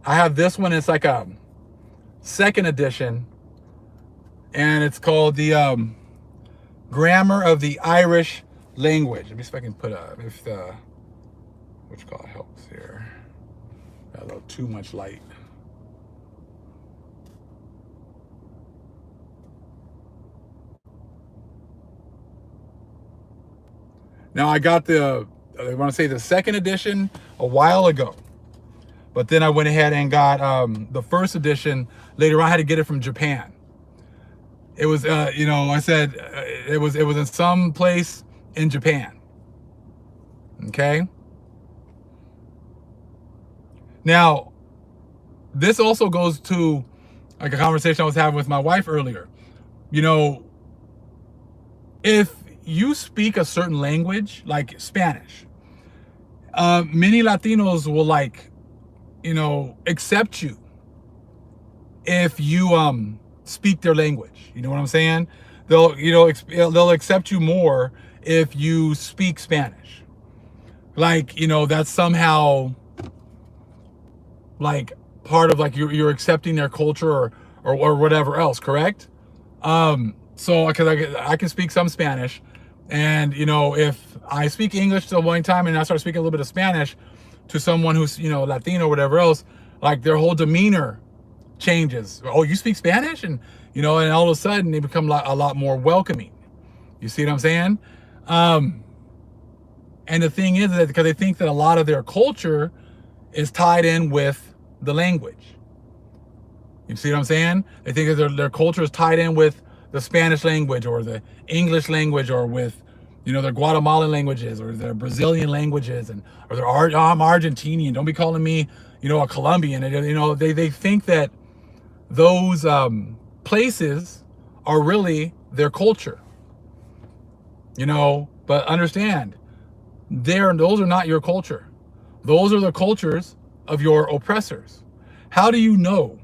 I have this one. It's like a second edition, and it's called the Grammar of the Irish Language. Let me see if I can put which call helps here. Got a little too much light. Now I got I want to say the second edition a while ago, but then I went ahead and got the first edition later on. I had to get it from Japan. It was, I said it was in some place in Japan. Okay. Now, this also goes to like a conversation I was having with my wife earlier. If you speak a certain language, like Spanish, many Latinos will accept you if you speak their language. You know what I'm saying? They'll accept you more if you speak Spanish. That's somehow like part of like you're accepting their culture or whatever else, correct? So because I can speak some Spanish, and if I speak English to one time and I start speaking a little bit of Spanish to someone who's Latino or whatever else, like their whole demeanor changes. Oh, you speak Spanish? And and all of a sudden they become a lot more welcoming. You see what I'm saying? And the thing is that because they think that a lot of their culture is tied in with the language. You see what I'm saying? They think that their culture is tied in with the Spanish language or the English language or with their Guatemalan languages or their Brazilian languages or their I'm Argentinian. Don't be calling me a Colombian. They think that those places are really their culture. But understand, those are not your culture. Those are the cultures of your oppressors. How do you know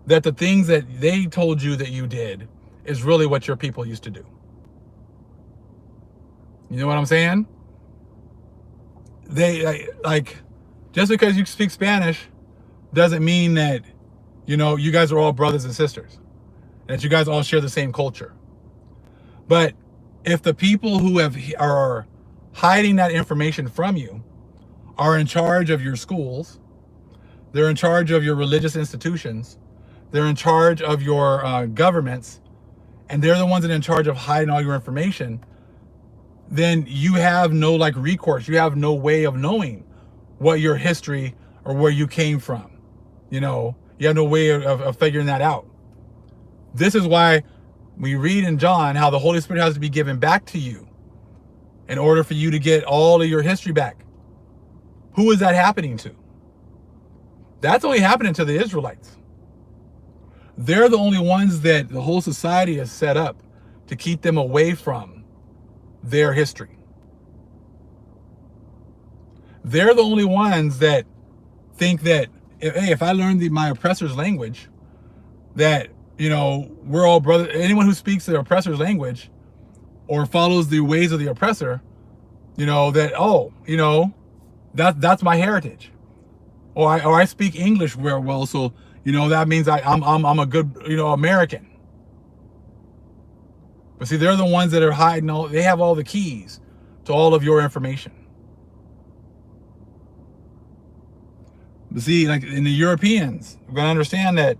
that the things that they told you that you did is really what your people used to do? You know what I'm saying? They just because you speak Spanish doesn't mean that you guys are all brothers and sisters, that you guys all share the same culture. But if the people who are hiding that information from you are in charge of your schools, they're in charge of your religious institutions, they're in charge of your governments, and they're the ones that are in charge of hiding all your information, then you have no recourse. You have no way of knowing what your history or where you came from. You have no way of figuring that out. This is why we read in John how the Holy Spirit has to be given back to you in order for you to get all of your history back. Who is that happening to? That's only happening to the Israelites. They're the only ones that the whole society is set up to keep them away from their history. They're the only ones that think that, hey, if I learn my oppressor's language, that, we're all brothers. Anyone who speaks the oppressor's language or follows the ways of the oppressor, that's my heritage. Or I speak English very well, so that means I'm a good American. But see, they're the ones that are hiding they have all the keys to all of your information. But see, like in the Europeans, we're gonna understand that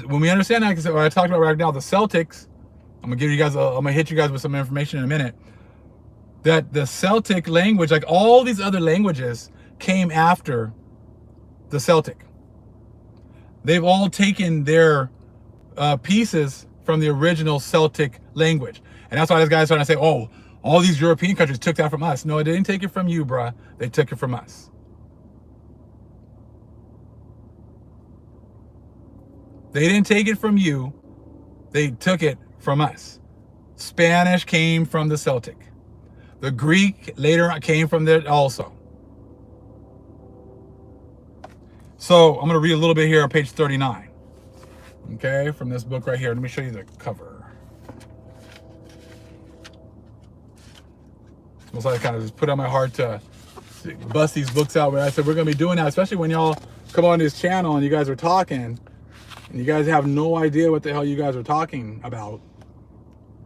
when we understand that, what I talked about right now, the Celtics, I'm gonna hit you guys with some information in a minute. That the Celtic language, like all these other languages, came after the Celtic. They've all taken their pieces from the original Celtic language. And that's why this guy's trying to say, oh, all these European countries took that from us. No, they didn't take it from you, bruh. They took it from us. They didn't take it from you. They took it from us. Spanish came from the Celtic. The Greek later came from there also. So I'm going to read a little bit here on page 39. Okay, from this book right here. Let me show you the cover. It's almost like I kind of just put on my heart to bust these books out. But I said we're going to be doing that, especially when y'all come on this channel and you guys are talking and you guys have no idea what the hell you guys are talking about.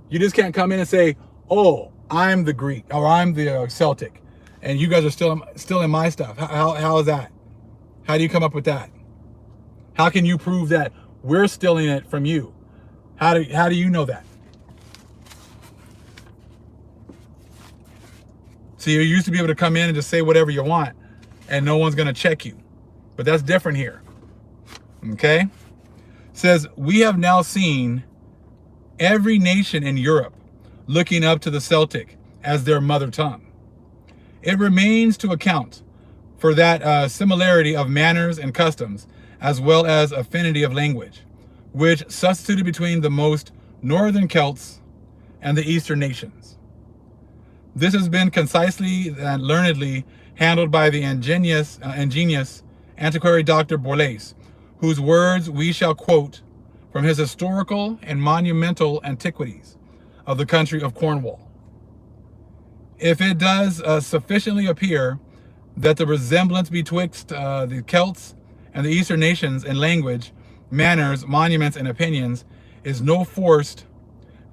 You just can't come in and say, oh, I'm the Greek or I'm the Celtic and you guys are still in my stuff. How is that? How do you come up with that? How can you prove that we're stealing it from you? How do you know that? See, you used to be able to come in and just say whatever you want and no one's going to check you. But that's different here. Okay? It says, we have now seen every nation in Europe looking up to the Celtic as their mother tongue. It remains to account for that similarity of manners and customs, as well as affinity of language, which substituted between the most northern Celts and the eastern nations. This has been concisely and learnedly handled by the ingenious antiquary Dr. Borlase, whose words we shall quote from his historical and monumental antiquities of the country of Cornwall. If it does sufficiently appear that the resemblance betwixt the Celts and the Eastern nations in language, manners, monuments, and opinions is no forced,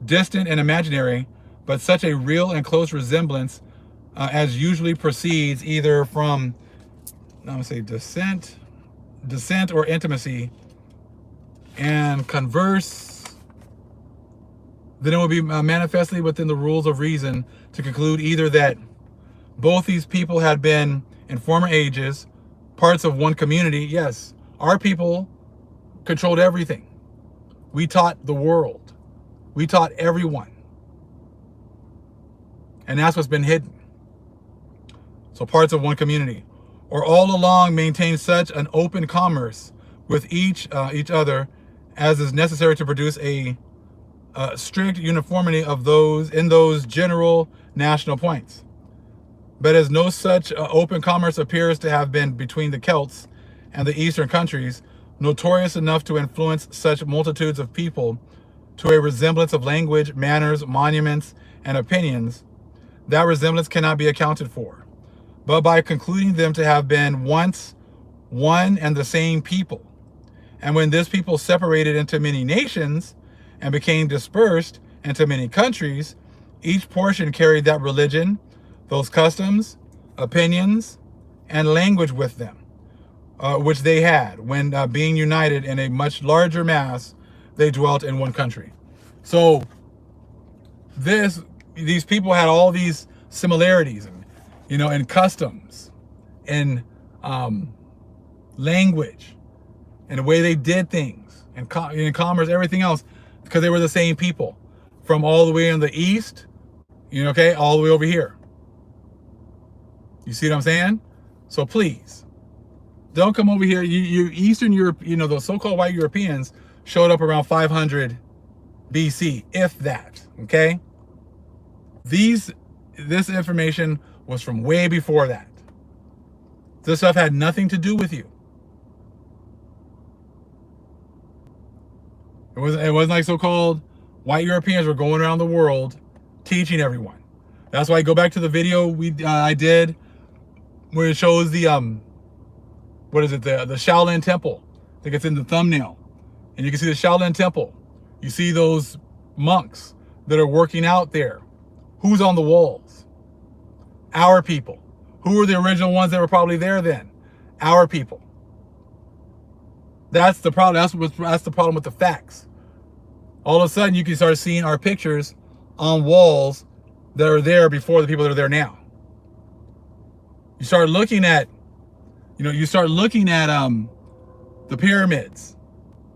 distant, and imaginary, but such a real and close resemblance as usually proceeds either from, I'm going to say descent or intimacy, and converse, then it will be manifestly within the rules of reason to conclude either that both these people had been in former ages parts of one community. Yes, our people controlled everything. We taught the world. We taught everyone. And that's what's been hidden. So parts of one community. Or all along maintain such an open commerce with each other as is necessary to produce a strict uniformity of those general national points. But as no such open commerce appears to have been between the Celts and the eastern countries, notorious enough to influence such multitudes of people to a resemblance of language, manners, monuments, and opinions, that resemblance cannot be accounted for, but by concluding them to have been once one and the same people. And when this people separated into many nations and became dispersed into many countries, each portion carried that religion, those customs, opinions, and language with them, which they had when being united in a much larger mass, they dwelt in one country. So these people had all these similarities, in customs, in language, and the way they did things, and in commerce, everything else, because they were the same people from all the way in the east, all the way over here. You see what I'm saying? So please, don't come over here. You Eastern Europe, those so-called white Europeans showed up around 500 BC, if that, okay? This information was from way before that. This stuff had nothing to do with you. It wasn't like so-called white Europeans were going around the world teaching everyone. That's why I go back to the video I did where it shows the the Shaolin Temple. I think it's in the thumbnail. And you can see the Shaolin Temple. You see those monks that are working out there. Who's on the walls? Our people. Who were the original ones that were probably there then? Our people. That's the problem. That's the problem with the facts. All of a sudden, you can start seeing our pictures on walls that are there before the people that are there now. You start looking at, the pyramids,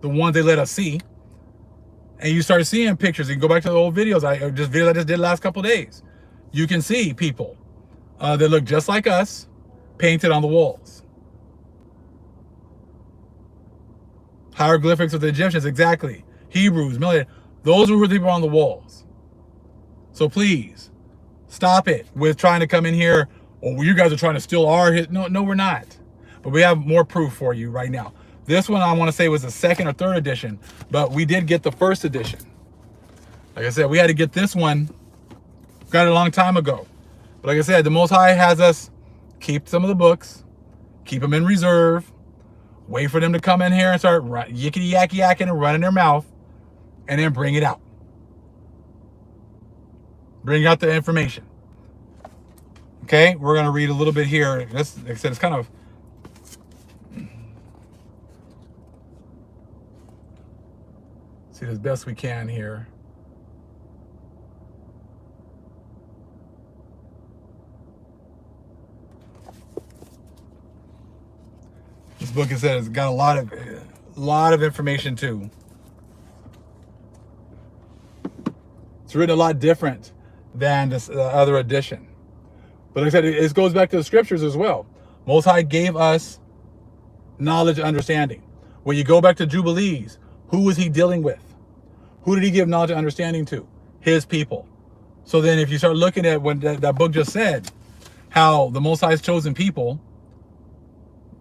the ones they let us see, and you start seeing pictures. You can go back to the old videos. Videos I just did the last couple of days. you can see people that look just like us painted on the walls. Hieroglyphics of the Egyptians, exactly. Hebrews, Military, those were the people on the walls. So please, stop it with trying to come in here, oh, you guys are trying to steal our hit. No, we're not. But we have more proof for you right now. This one I want to say was the second or third edition, but we did get the first edition. Like I said, we had to get this one. Got it a long time ago. But like I said, the Most High has us keep some of the books, keep them in reserve, wait for them to come in here and start yickety yacky yakking and running their mouth, and then bring it out. Bring out the information. Okay, we're going to read a little bit here. This, like I said, it's kind of see as best we can here. This book, as I said, has got a lot of information too. It's written a lot different than this other edition. But like I said, it goes back to the scriptures as well. Most High gave us knowledge and understanding. When you go back to Jubilees, who was he dealing with? Who did he give knowledge and understanding to? His people. So then if you start looking at what that book just said, how the Most High's chosen people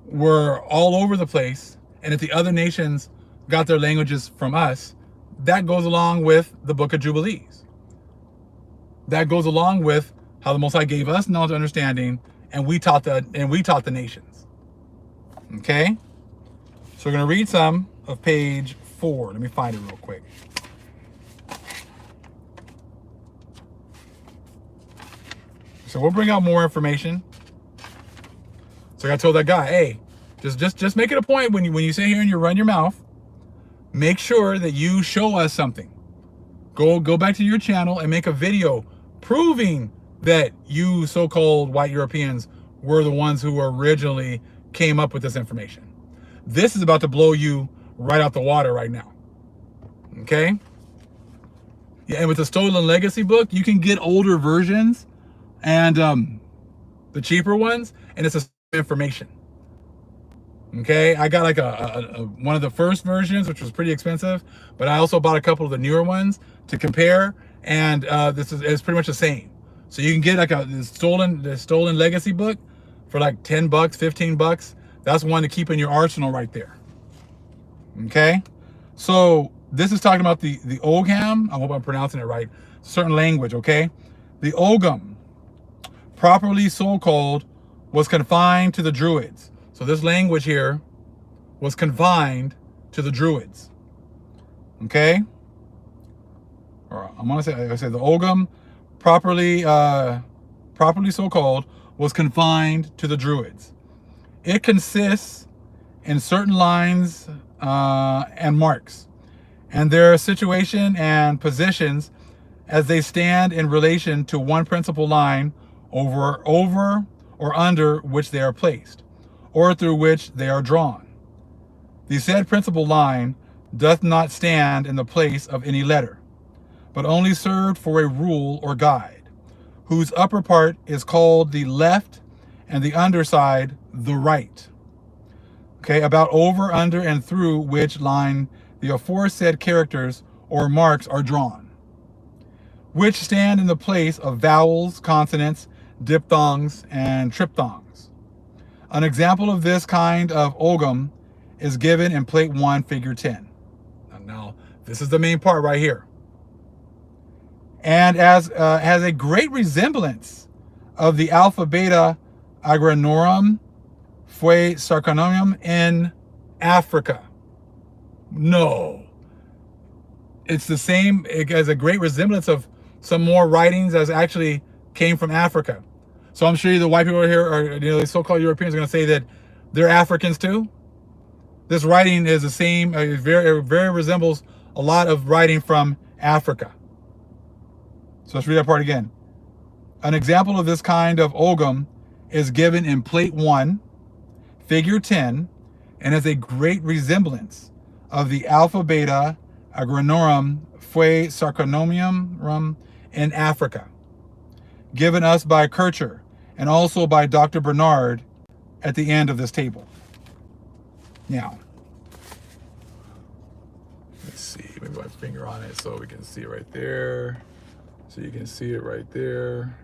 were all over the place, and if the other nations got their languages from us, that goes along with the book of Jubilees. That goes along with how the Most High gave us knowledge and understanding, and we taught the nations. Okay? So we're going to read some of page 4. Let me find it real quick. So we'll bring out more information. So like I told that guy, hey, just make it a point when you sit here and you run your mouth, make sure that you show us something. Go back to your channel and make a video proving that you so-called white Europeans were the ones who originally came up with this information. This is about to blow you right out the water right now. Okay? Yeah, and with the Stolen Legacy book, you can get older versions and the cheaper ones, and it's the same information. Okay, I got like a one of the first versions, which was pretty expensive, but I also bought a couple of the newer ones to compare, and it's pretty much the same. So you can get like the Stolen Legacy book for like 10 bucks, 15 bucks. That's one to keep in your arsenal right there. Okay, so this is talking about the Ogham. I hope I'm pronouncing it right. Certain language. Okay, the Ogham, properly so called, was confined to the Druids. So this language here was confined to the Druids. Okay? Or I'm gonna say, like I said, the Ogham, properly so called, was confined to the Druids. It consists in certain lines and marks, and their situation and positions as they stand in relation to one principal line over or under which they are placed, or through which they are drawn. The said principal line doth not stand in the place of any letter, but only served for a rule or guide, whose upper part is called the left, and the underside the right. Okay, about over, under, and through which line the aforesaid characters or marks are drawn, which stand in the place of vowels, consonants, diphthongs, and triphthongs. An example of this kind of Ogham is given in Plate 1, Figure 10. Now, this is the main part right here. And has a great resemblance of the Alpha Beta Agranorum Fue Sarconomium in Africa. No. It's the same. It has a great resemblance of some more writings as actually came from Africa. So I'm sure the white people here, or the so-called Europeans, are going to say that they're Africans too. This writing is the same. It very resembles a lot of writing from Africa. So let's read that part again. An example of this kind of Ogham is given in Plate 1, Figure 10, and has a great resemblance of the Alpha Beta Agranorum Fue Sarconomium in Africa. given us by Kircher and also by Dr. Bernard at the end of this table. Now, let's see, maybe my finger on it so we can see it right there. So you can see it right there.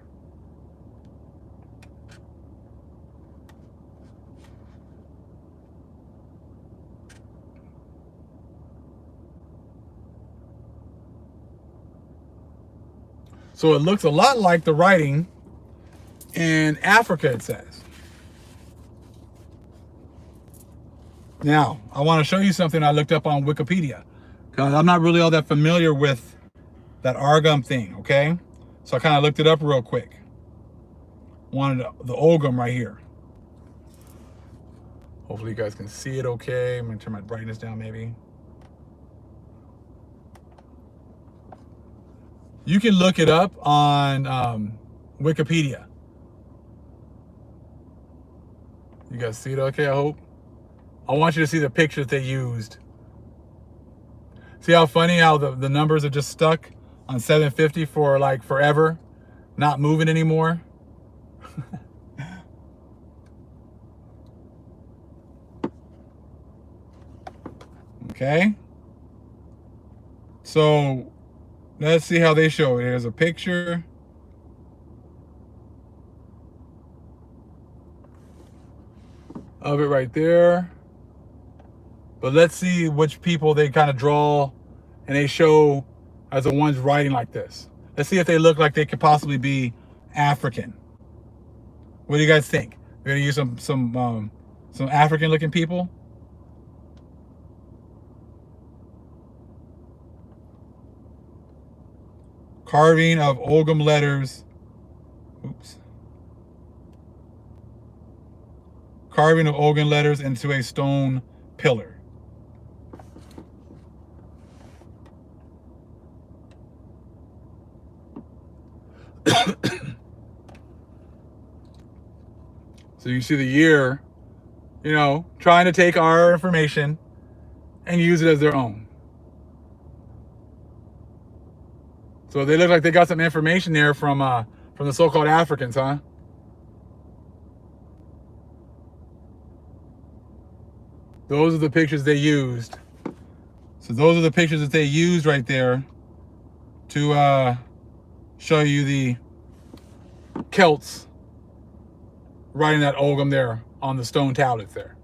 So it looks a lot like the writing in Africa, it says. Now, I want to show you something I looked up on Wikipedia, because I'm not really all that familiar with that Argam thing, okay? So I kind of looked it up real quick. Wanted the Ogham right here. Hopefully you guys can see it okay. I'm going to turn my brightness down maybe. You can look it up on Wikipedia. You guys see it okay, I hope? I want you to see the pictures they used. See how funny how the numbers are just stuck on 750 for like forever, not moving anymore? Okay. So let's see how they show it. Here's a picture. Of it right there. But let's see which people they kind of draw and they show as the ones writing like this. Let's see if they look like they could possibly be African. What do you guys think? We're gonna use some African looking people. Carving of Ogham letters. Oops. Carving of Ogham letters into a stone pillar. So you see the year, you know, trying to take our information and use it as their own. So they look like they got some information there from the so-called Africans, huh? Those are the pictures they used. So those are the pictures that they used right there to show you the Celts writing that Ogham there on the stone tablets there.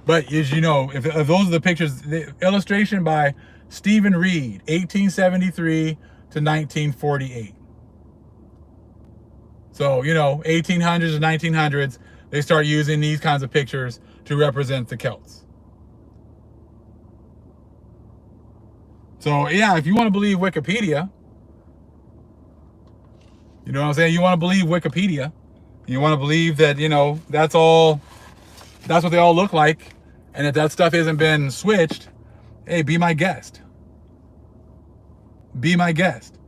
But as you know, if those are the pictures, the illustration by Stephen Reed, 1873 to 1948. So, you know, 1800s and 1900s, they start using these kinds of pictures to represent the Celts. So, yeah, if you want to believe Wikipedia, you know what I'm saying? You want to believe Wikipedia. You want to believe that, you know, that's what they all look like. And if that stuff hasn't been switched, hey, be my guest. Be my guest.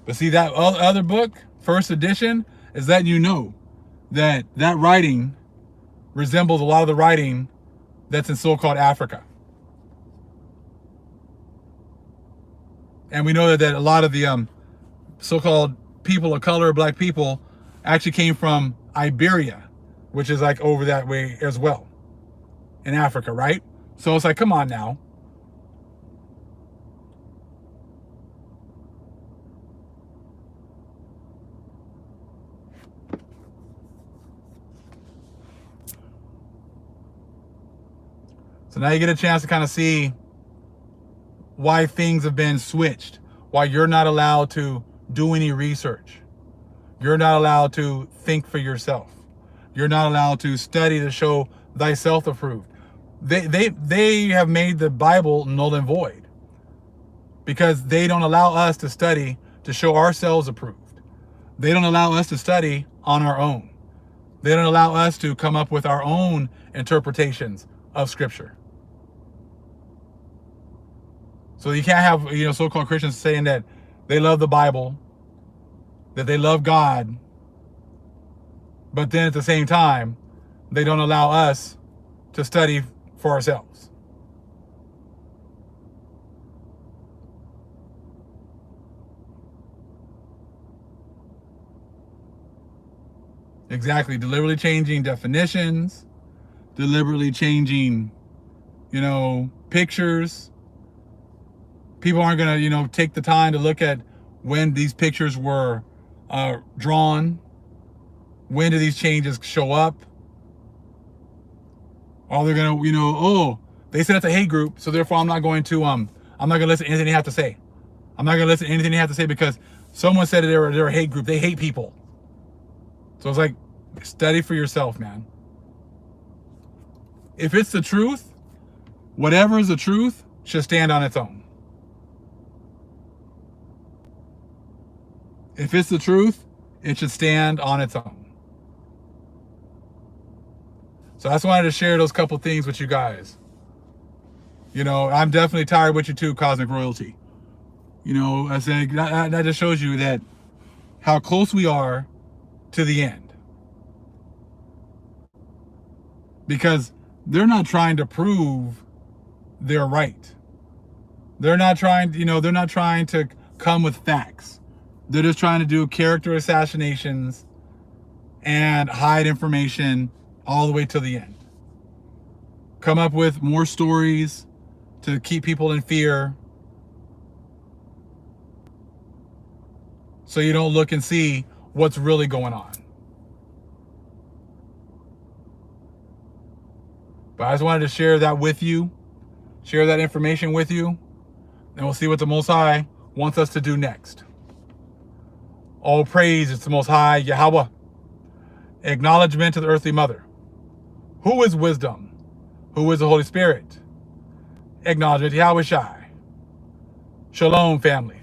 But see, that other book, first edition, is letting you know that writing resembles a lot of the writing that's in so-called Africa. And we know that a lot of the so-called people of color, black people, actually came from Iberia, which is like over that way as well, in Africa, right? So it's like, come on now. So now you get a chance to kind of see why things have been switched, why you're not allowed to do any research. You're not allowed to think for yourself. You're not allowed to study to show thyself approved. They have made the Bible null and void because they don't allow us to study to show ourselves approved. They don't allow us to study on our own. They don't allow us to come up with our own interpretations of Scripture. So you can't have, you know, so-called Christians saying that they love the Bible, that they love God, but then at the same time, they don't allow us to study for ourselves. Exactly. Deliberately changing definitions, deliberately changing, you know, pictures. People aren't going to, you know, take the time to look at when these pictures were drawn. When do these changes show up? Or they're going to, you know, oh, they said it's a hate group, so therefore I'm not going to listen to anything they have to say. I'm not going to listen to anything they have to say because someone said they're a hate group. They hate people. So it's like, study for yourself, man. If it's the truth, whatever is the truth should stand on its own. If it's the truth, it should stand on its own. So I just wanted to share those couple things with you guys. You know, I'm definitely tired with you too, Cosmic Royalty. You know, I said that just shows you that how close we are to the end. Because they're not trying to prove they're right. They're not trying, you know, they're not trying to come with facts. They're just trying to do character assassinations and hide information all the way to the end. Come up with more stories to keep people in fear, so you don't look and see what's really going on. But I just wanted to share that with you, share that information with you, and we'll see what the Most High wants us to do next. All praise is the Most High, Yahweh. Acknowledgement to the Earthly Mother. Who is wisdom? Who is the Holy Spirit? Acknowledgement to Yahweh Shai. Shalom, family.